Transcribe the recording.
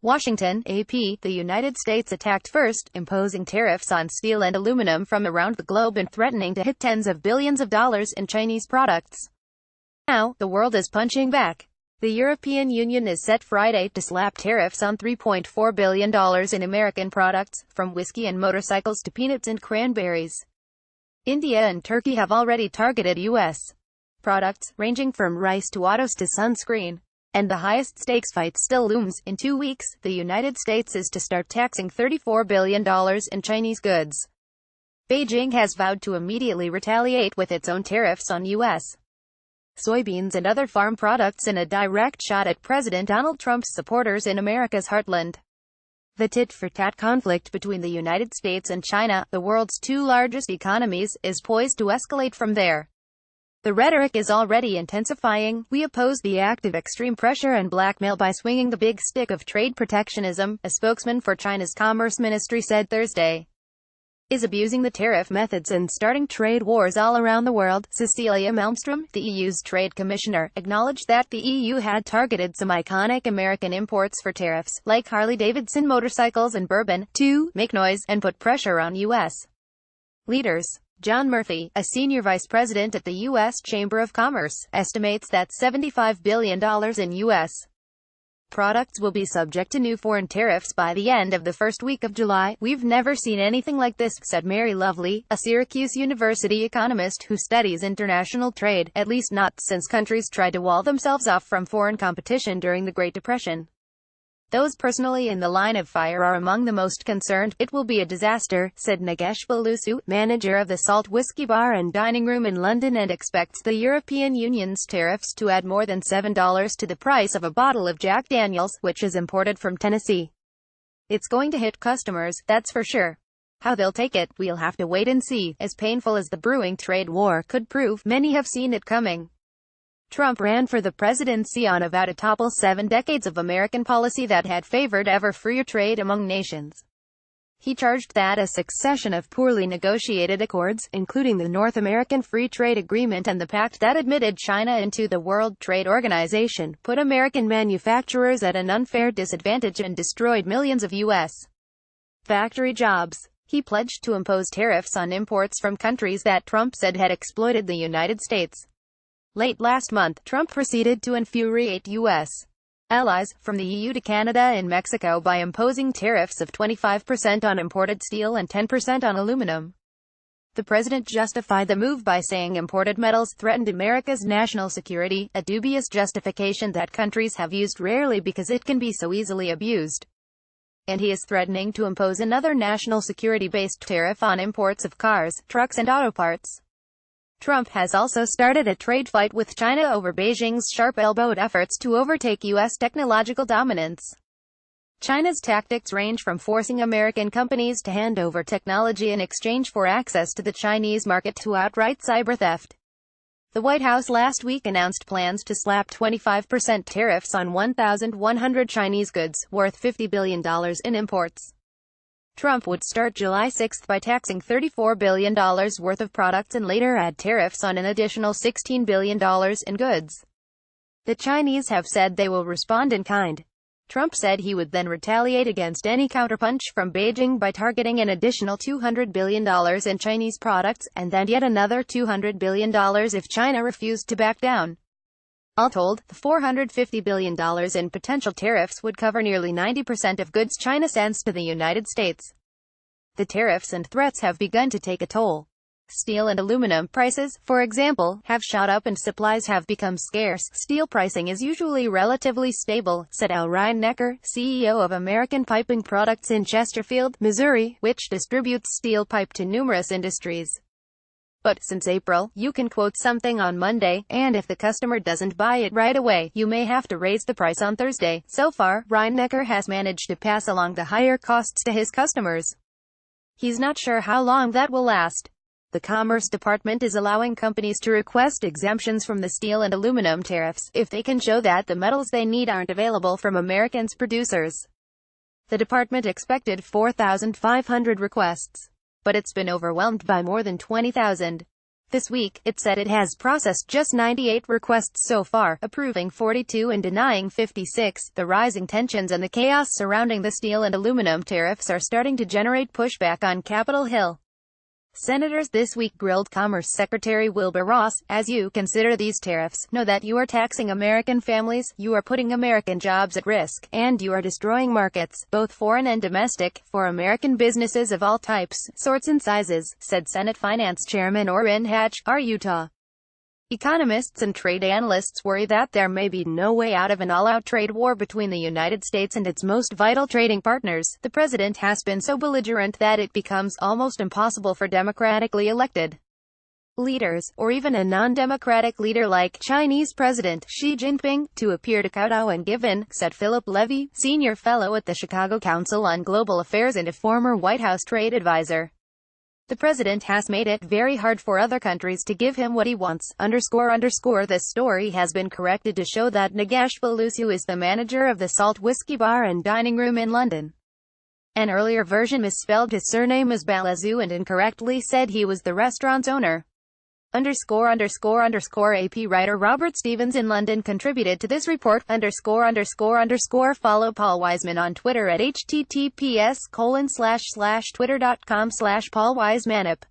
Washington, AP. The United States attacked first, imposing tariffs on steel and aluminum from around the globe and threatening to hit tens of billions of dollars in Chinese products. Now, the world is punching back. The European Union is set Friday to slap tariffs on $3.4 billion in American products, from whiskey and motorcycles to peanuts and cranberries. India and Turkey have already targeted U.S. products, ranging from rice to autos to sunscreen. And the highest stakes fight still looms. In 2 weeks, the United States is to start taxing $34 billion in Chinese goods. Beijing has vowed to immediately retaliate with its own tariffs on U.S. soybeans and other farm products in a direct shot at President Donald Trump's supporters in America's heartland. The tit-for-tat conflict between the United States and China, the world's two largest economies, is poised to escalate from there. The rhetoric is already intensifying. We oppose the act of extreme pressure and blackmail by swinging the big stick of trade protectionism, a spokesman for China's Commerce Ministry said Thursday. Is abusing the tariff methods and starting trade wars all around the world. Cecilia Malmström, the EU's trade commissioner, acknowledged that the EU had targeted some iconic American imports for tariffs, like Harley-Davidson motorcycles and bourbon, to make noise and put pressure on U.S. leaders. John Murphy, a senior vice president at the U.S. Chamber of Commerce, estimates that $75 billion in U.S. products will be subject to new foreign tariffs by the end of the first week of July. We've never seen anything like this, said Mary Lovely, a Syracuse University economist who studies international trade, at least not since countries tried to wall themselves off from foreign competition during the Great Depression. Those personally in the line of fire are among the most concerned. It will be a disaster, said Nagesh Balusu, manager of the Salt Whiskey Bar and Dining Room in London, and expects the European Union's tariffs to add more than $7 to the price of a bottle of Jack Daniel's, which is imported from Tennessee. It's going to hit customers, that's for sure. How they'll take it, we'll have to wait and see. As painful as the brewing trade war could prove, many have seen it coming. Trump ran for the presidency on a vow to topple 7 decades of American policy that had favored ever freer trade among nations. He charged that a succession of poorly negotiated accords, including the North American Free Trade Agreement and the pact that admitted China into the World Trade Organization, put American manufacturers at an unfair disadvantage and destroyed millions of U.S. factory jobs. He pledged to impose tariffs on imports from countries that Trump said had exploited the United States. Late last month, Trump proceeded to infuriate U.S. allies, from the EU to Canada and Mexico, by imposing tariffs of 25% on imported steel and 10% on aluminum. The president justified the move by saying imported metals threatened America's national security, a dubious justification that countries have used rarely because it can be so easily abused. And he is threatening to impose another national security-based tariff on imports of cars, trucks and auto parts. Trump has also started a trade fight with China over Beijing's sharp-elbowed efforts to overtake U.S. technological dominance. China's tactics range from forcing American companies to hand over technology in exchange for access to the Chinese market to outright cyber theft. The White House last week announced plans to slap 25% tariffs on 1,100 Chinese goods, worth $50 billion in imports. Trump would start July 6 by taxing $34 billion worth of products and later add tariffs on an additional $16 billion in goods. The Chinese have said they will respond in kind. Trump said he would then retaliate against any counterpunch from Beijing by targeting an additional $200 billion in Chinese products, and then yet another $200 billion if China refused to back down. All told, the $450 billion in potential tariffs would cover nearly 90% of goods China sends to the United States. The tariffs and threats have begun to take a toll. Steel and aluminum prices, for example, have shot up and supplies have become scarce. Steel pricing is usually relatively stable, said Al Rheinecker, CEO of American Piping Products in Chesterfield, Missouri, which distributes steel pipe to numerous industries. But since April, you can quote something on Monday, and if the customer doesn't buy it right away, you may have to raise the price on Thursday. So far, Rheinecker has managed to pass along the higher costs to his customers. He's not sure how long that will last. The Commerce Department is allowing companies to request exemptions from the steel and aluminum tariffs, if they can show that the metals they need aren't available from Americans' producers. The department expected 4,500 requests, but it's been overwhelmed by more than 20,000. This week, it said it has processed just 98 requests so far, approving 42 and denying 56. The rising tensions and the chaos surrounding the steel and aluminum tariffs are starting to generate pushback on Capitol Hill. Senators this week grilled Commerce Secretary Wilbur Ross. As you consider these tariffs, know that you are taxing American families, you are putting American jobs at risk, and you are destroying markets, both foreign and domestic, for American businesses of all types, sorts and sizes, said Senate Finance Chairman Orrin Hatch, R. Utah. Economists and trade analysts worry that there may be no way out of an all-out trade war between the United States and its most vital trading partners. The president has been so belligerent that it becomes almost impossible for democratically elected leaders, or even a non-democratic leader like Chinese President Xi Jinping, to appear to kowtow and give in, said Philip Levy, senior fellow at the Chicago Council on Global Affairs and a former White House trade advisor. The president has made it very hard for other countries to give him what he wants. This story has been corrected to show that Nagesh Balusu is the manager of the Salt Whiskey Bar and Dining Room in London. An earlier version misspelled his surname as Balazu and incorrectly said he was the restaurant's owner. AP writer Robert Stevens in London contributed to this report. Follow Paul Wiseman on Twitter at https://twitter.com/PaulWisemanUp.